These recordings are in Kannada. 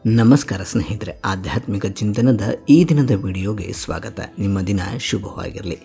ನಮಸ್ಕಾರ ಸ್ನೇಹಿತರೆ, ಆಧ್ಯಾತ್ಮಿಕ ಚಿಂತನದ ಈ ದಿನದ ವಿಡಿಯೋಗೆ ಸ್ವಾಗತ. ನಿಮ್ಮ ದಿನ ಶುಭವಾಗಿರಲಿ.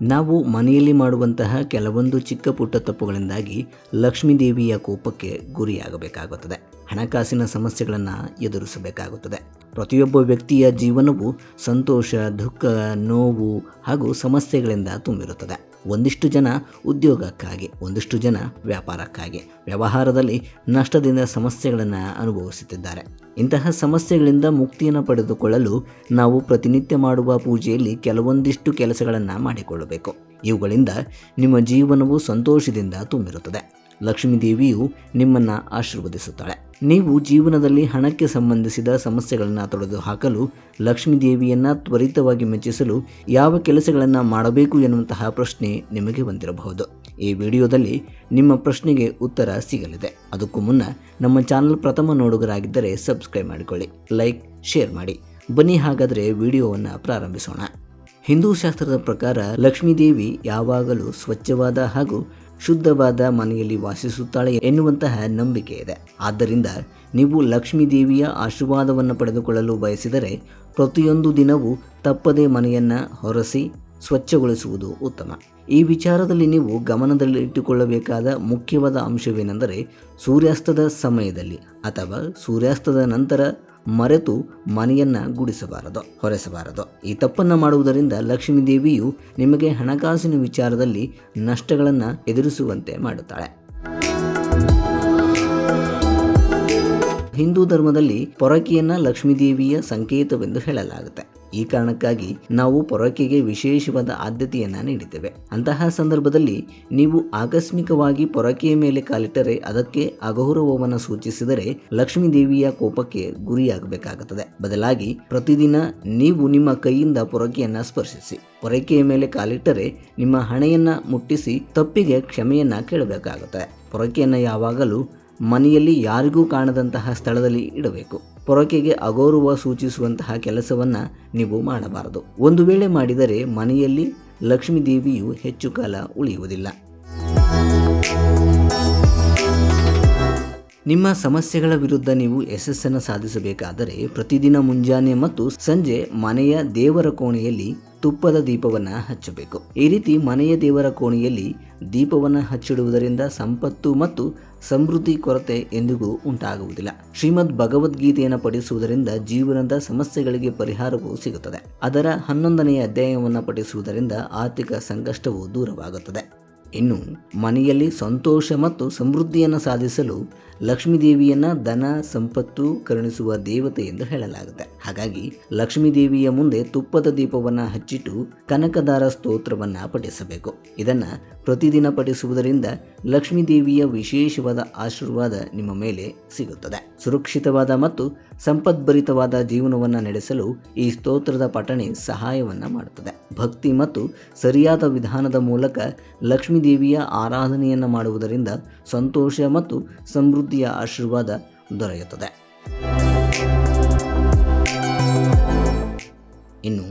ನಾವು ಮನೆಯಲ್ಲಿ ಮಾಡುವಂತಹ ಕೆಲವೊಂದು ಚಿಕ್ಕ ಪುಟ್ಟ ತಪ್ಪುಗಳಿಂದಾಗಿ ಲಕ್ಷ್ಮೀದೇವಿಯ ಕೋಪಕ್ಕೆ ಗುರಿಯಾಗಬೇಕಾಗುತ್ತದೆ. ಹಣಕಾಸಿನ ಸಮಸ್ಯೆಗಳನ್ನು ಎದುರಿಸಬೇಕಾಗುತ್ತದೆ. ಪ್ರತಿಯೊಬ್ಬ ವ್ಯಕ್ತಿಯ ಜೀವನವು ಸಂತೋಷ, ದುಃಖ, ನೋವು ಹಾಗೂ ಸಮಸ್ಯೆಗಳಿಂದ ತುಂಬಿರುತ್ತದೆ. ಒಂದಿಷ್ಟು ಜನ ಉದ್ಯೋಗಕ್ಕಾಗಿ, ಒಂದಿಷ್ಟು ಜನ ವ್ಯಾಪಾರಕ್ಕಾಗಿ, ವ್ಯವಹಾರದಲ್ಲಿ ನಷ್ಟದಿಂದ ಸಮಸ್ಯೆಗಳನ್ನು ಅನುಭವಿಸುತ್ತಿದ್ದಾರೆ. ಇಂತಹ ಸಮಸ್ಯೆಗಳಿಂದ ಮುಕ್ತಿಯನ್ನು ಪಡೆದುಕೊಳ್ಳಲು ನಾವು ಪ್ರತಿನಿತ್ಯ ಮಾಡುವ ಪೂಜೆಯಲ್ಲಿ ಕೆಲವೊಂದಿಷ್ಟು ಕೆಲಸಗಳನ್ನು ಮಾಡಿಕೊಳ್ಳಬೇಕು. ಇವುಗಳಿಂದ ನಿಮ್ಮ ಜೀವನವು ಸಂತೋಷದಿಂದ ತುಂಬಿರುತ್ತದೆ. ಲಕ್ಷ್ಮೀದೇವಿಯು ನಿಮ್ಮನ್ನು ಆಶೀರ್ವದಿಸುತ್ತಾಳೆ. ನೀವು ಜೀವನದಲ್ಲಿ ಹಣಕ್ಕೆ ಸಂಬಂಧಿಸಿದ ಸಮಸ್ಯೆಗಳನ್ನು ತೊಡೆದುಹಾಕಲು, ಲಕ್ಷ್ಮೀದೇವಿಯನ್ನು ತ್ವರಿತವಾಗಿ ಮೆಚ್ಚಿಸಲು ಯಾವ ಕೆಲಸಗಳನ್ನು ಮಾಡಬೇಕು ಎನ್ನುವಂತಹ ಪ್ರಶ್ನೆ ನಿಮಗೆ ಬಂದಿರಬಹುದು. ಈ ವಿಡಿಯೋದಲ್ಲಿ ನಿಮ್ಮ ಪ್ರಶ್ನೆಗೆ ಉತ್ತರ ಸಿಗಲಿದೆ. ಅದಕ್ಕೂ ಮುನ್ನ ನಮ್ಮ ಚಾನಲ್ ಪ್ರಥಮ ನೋಡುಗರಾಗಿದ್ದರೆ ಸಬ್ಸ್ಕ್ರೈಬ್ ಮಾಡಿಕೊಳ್ಳಿ, ಲೈಕ್, ಶೇರ್ ಮಾಡಿ. ಬನ್ನಿ ಹಾಗಾದರೆ ವಿಡಿಯೋವನ್ನು ಪ್ರಾರಂಭಿಸೋಣ. ಹಿಂದೂ ಶಾಸ್ತ್ರದ ಪ್ರಕಾರ ಲಕ್ಷ್ಮೀದೇವಿ ಯಾವಾಗಲೂ ಸ್ವಚ್ಛವಾದ ಹಾಗೂ ಶುದ್ಧವಾದ ಮನೆಯಲ್ಲಿ ವಾಸಿಸುತ್ತಾಳೆ ಎನ್ನುವಂತಹ ನಂಬಿಕೆ ಇದೆ. ಆದ್ದರಿಂದ ನೀವು ಲಕ್ಷ್ಮೀದೇವಿಯ ಆಶೀರ್ವಾದವನ್ನು ಪಡೆದುಕೊಳ್ಳಲು ಬಯಸಿದರೆ ಪ್ರತಿಯೊಂದು ದಿನವೂ ತಪ್ಪದೇ ಮನೆಯನ್ನು ಹೊರಸಿ ಸ್ವಚ್ಛಗೊಳಿಸುವುದು ಉತ್ತಮ. ಈ ವಿಚಾರದಲ್ಲಿ ನೀವು ಗಮನದಲ್ಲಿಟ್ಟುಕೊಳ್ಳಬೇಕಾದ ಮುಖ್ಯವಾದ ಅಂಶವೇನೆಂದರೆ, ಸೂರ್ಯಾಸ್ತದ ಸಮಯದಲ್ಲಿ ಅಥವಾ ಸೂರ್ಯಾಸ್ತದ ನಂತರ ಮರೆತು ಮನೆಯನ್ನು ಗುಡಿಸಬಾರದು, ಹೊರೆಸಬಾರದು. ಈ ತಪ್ಪನ್ನು ಮಾಡುವುದರಿಂದ ಲಕ್ಷ್ಮೀದೇವಿಯು ನಿಮಗೆ ಹಣಕಾಸಿನ ವಿಚಾರದಲ್ಲಿ ನಷ್ಟಗಳನ್ನು ಎದುರಿಸುವಂತೆ ಮಾಡುತ್ತಾಳೆ. ಹಿಂದೂ ಧರ್ಮದಲ್ಲಿ ಪೊರಕೆಯನ್ನು ಲಕ್ಷ್ಮೀದೇವಿಯ ಸಂಕೇತವೆಂದು ಹೇಳಲಾಗುತ್ತೆ. ಈ ಕಾರಣಕ್ಕಾಗಿ ನಾವು ಪೊರಕೆಗೆ ವಿಶೇಷವಾದ ಆದ್ಯತೆಯನ್ನು ನೀಡುತ್ತೇವೆ. ಅಂತಹ ಸಂದರ್ಭದಲ್ಲಿ ನೀವು ಆಕಸ್ಮಿಕವಾಗಿ ಪೊರಕೆಯ ಮೇಲೆ ಕಾಲಿಟ್ಟರೆ ಅದಕ್ಕೆ ಅಗೌರವವನ್ನು ಸೂಚಿಸಿದರೆ ಲಕ್ಷ್ಮೀದೇವಿಯ ಕೋಪಕ್ಕೆ ಗುರಿಯಾಗಬೇಕಾಗುತ್ತದೆ. ಬದಲಾಗಿ ಪ್ರತಿದಿನ ನೀವು ನಿಮ್ಮ ಕೈಯಿಂದ ಪೊರಕೆಯನ್ನು ಸ್ಪರ್ಶಿಸಿ. ಪೊರಕೆಯ ಮೇಲೆ ಕಾಲಿಟ್ಟರೆ ನಿಮ್ಮ ಹಣೆಯನ್ನು ಮುಟ್ಟಿಸಿ ತಪ್ಪಿಗೆ ಕ್ಷಮೆಯನ್ನು ಕೇಳಬೇಕಾಗುತ್ತದೆ. ಪೊರಕೆಯನ್ನು ಯಾವಾಗಲೂ ಮನೆಯಲ್ಲಿ ಯಾರಿಗೂ ಕಾಣದಂತಹ ಸ್ಥಳದಲ್ಲಿ ಇಡಬೇಕು. ಪೊರಕೆಗೆ ಅಗೌರವ ಸೂಚಿಸುವಂತಹ ಕೆಲಸವನ್ನು ನೀವು ಮಾಡಬಾರದು. ಒಂದು ವೇಳೆ ಮಾಡಿದರೆ ಮನೆಯಲ್ಲಿ ಲಕ್ಷ್ಮೀದೇವಿಯು ಹೆಚ್ಚು ಕಾಲ ಉಳಿಯುವುದಿಲ್ಲ. ನಿಮ್ಮ ಸಮಸ್ಯೆಗಳ ವಿರುದ್ಧ ನೀವು ಯಶಸ್ಸನ್ನು ಸಾಧಿಸಬೇಕಾದರೆ ಪ್ರತಿದಿನ ಮುಂಜಾನೆ ಮತ್ತು ಸಂಜೆ ಮನೆಯ ದೇವರ ಕೋಣೆಯಲ್ಲಿ ತುಪ್ಪದ ದೀಪವನ್ನು ಹಚ್ಚಬೇಕು. ಈ ರೀತಿ ಮನೆಯ ದೇವರ ಕೋಣೆಯಲ್ಲಿ ದೀಪವನ್ನು ಹಚ್ಚಿಡುವುದರಿಂದ ಸಂಪತ್ತು ಮತ್ತು ಸಮೃದ್ಧಿ ಕೊರತೆ ಎಂದಿಗೂ ಉಂಟಾಗುವುದಿಲ್ಲ. ಶ್ರೀಮದ್ ಭಗವದ್ಗೀತೆಯನ್ನು ಪಠಿಸುವುದರಿಂದ ಜೀವನದ ಸಮಸ್ಯೆಗಳಿಗೆ ಪರಿಹಾರವೂ ಸಿಗುತ್ತದೆ. ಅದರ 11ನೇ ಅಧ್ಯಾಯವನ್ನು ಪಠಿಸುವುದರಿಂದ ಆರ್ಥಿಕ ಸಂಕಷ್ಟವು ದೂರವಾಗುತ್ತದೆ. ಇನ್ನು ಮನೆಯಲ್ಲಿ ಸಂತೋಷ ಮತ್ತು ಸಮೃದ್ಧಿಯನ್ನು ಸಾಧಿಸಲು ಲಕ್ಷ್ಮೀದೇವಿಯನ್ನು ಧನ ಸಂಪತ್ತು ಕರುಣಿಸುವ ದೇವತೆ ಎಂದು ಹೇಳಲಾಗುತ್ತೆ. ಹಾಗಾಗಿ ಲಕ್ಷ್ಮೀದೇವಿಯ ಮುಂದೆ ತುಪ್ಪದ ದೀಪವನ್ನು ಹಚ್ಚಿಟ್ಟು ಕನಕದಾರ ಸ್ತೋತ್ರವನ್ನು ಪಠಿಸಬೇಕು. ಇದನ್ನು ಪ್ರತಿದಿನ ಪಠಿಸುವುದರಿಂದ ಲಕ್ಷ್ಮೀದೇವಿಯ ವಿಶೇಷವಾದ ಆಶೀರ್ವಾದ ನಿಮ್ಮ ಮೇಲೆ ಸಿಗುತ್ತದೆ. ಸುರಕ್ಷಿತವಾದ ಮತ್ತು ಸಂಪದ್ಭರಿತವಾದ ಜೀವನವನ್ನು ನಡೆಸಲು ಈ ಸ್ತೋತ್ರದ ಪಠಣೆ ಸಹಾಯವನ್ನು ಮಾಡುತ್ತದೆ. ಭಕ್ತಿ ಮತ್ತು ಸರಿಯಾದ ವಿಧಾನದ ಮೂಲಕ ಲಕ್ಷ್ಮೀದೇವಿಯ ಆರಾಧನೆಯನ್ನು ಮಾಡುವುದರಿಂದ ಸಂತೋಷ ಮತ್ತು ಸಮೃದ್ಧಿಯ ಆಶೀರ್ವಾದ ದೊರೆಯುತ್ತದೆ. ಇನ್ನು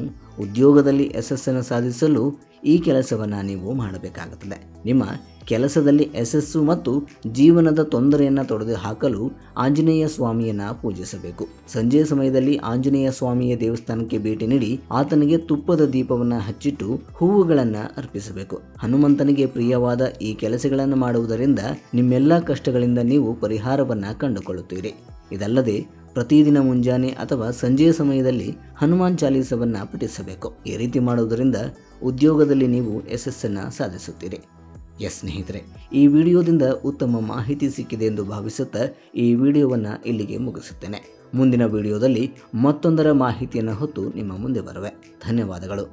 ಉದ್ಯೋಗದಲ್ಲಿ ಯಶಸ್ಸನ್ನು ಸಾಧಿಸಲು ಈ ಕೆಲಸವನ್ನು ನೀವು ಮಾಡಬೇಕಾಗುತ್ತದೆ. ನಿಮ್ಮ ಕೆಲಸದಲ್ಲಿ ಯಶಸ್ಸು ಮತ್ತು ಜೀವನದ ತೊಂದರೆಯನ್ನು ತೊಡೆದುಹಾಕಲು ಆಂಜನೇಯ ಸ್ವಾಮಿಯನ್ನು ಪೂಜಿಸಬೇಕು. ಸಂಜೆ ಸಮಯದಲ್ಲಿ ಆಂಜನೇಯ ಸ್ವಾಮಿಯ ದೇವಸ್ಥಾನಕ್ಕೆ ಭೇಟಿ ನೀಡಿ ಆತನಿಗೆ ತುಪ್ಪದ ದೀಪವನ್ನು ಹಚ್ಚಿಟ್ಟು ಹೂವುಗಳನ್ನು ಅರ್ಪಿಸಬೇಕು. ಹನುಮಂತನಿಗೆ ಪ್ರಿಯವಾದ ಈ ಕೆಲಸಗಳನ್ನು ಮಾಡುವುದರಿಂದ ನಿಮ್ಮೆಲ್ಲ ಕಷ್ಟಗಳಿಂದ ನೀವು ಪರಿಹಾರವನ್ನು ಕಂಡುಕೊಳ್ಳುತ್ತೀರಿ. ಇದಲ್ಲದೆ ಪ್ರತಿದಿನ ಮುಂಜಾನೆ ಅಥವಾ ಸಂಜೆಯ ಸಮಯದಲ್ಲಿ ಹನುಮಾನ್ ಚಾಲೀಸವನ್ನು ಪಠಿಸಬೇಕು. ಈ ರೀತಿ ಮಾಡುವುದರಿಂದ ಉದ್ಯೋಗದಲ್ಲಿ ನೀವು ಯಶಸ್ಸನ್ನು ಸಾಧಿಸುತ್ತೀರಿ. ಸ್ನೇಹಿತರೆ, ಈ ವಿಡಿಯೋದಿಂದ ಉತ್ತಮ ಮಾಹಿತಿ ಸಿಕ್ಕಿದೆ ಎಂದು ಭಾವಿಸುತ್ತಾ ಈ ವಿಡಿಯೋವನ್ನು ಇಲ್ಲಿಗೆ ಮುಗಿಸುತ್ತೇನೆ. ಮುಂದಿನ ವಿಡಿಯೋದಲ್ಲಿ ಮತ್ತೊಂದರ ಮಾಹಿತಿಯನ್ನು ಹೊತ್ತು ನಿಮ್ಮ ಮುಂದೆ ಬರುವೆ. ಧನ್ಯವಾದಗಳು.